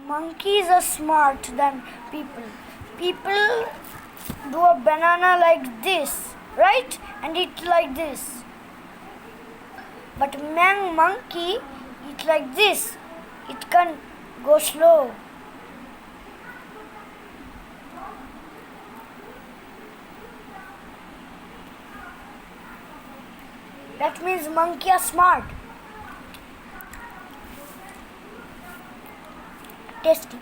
Monkeys are smart than people. People do a banana like this, right? And eat like this. But monkey eat like this. It can go slow. That means monkey are smart. Tasty.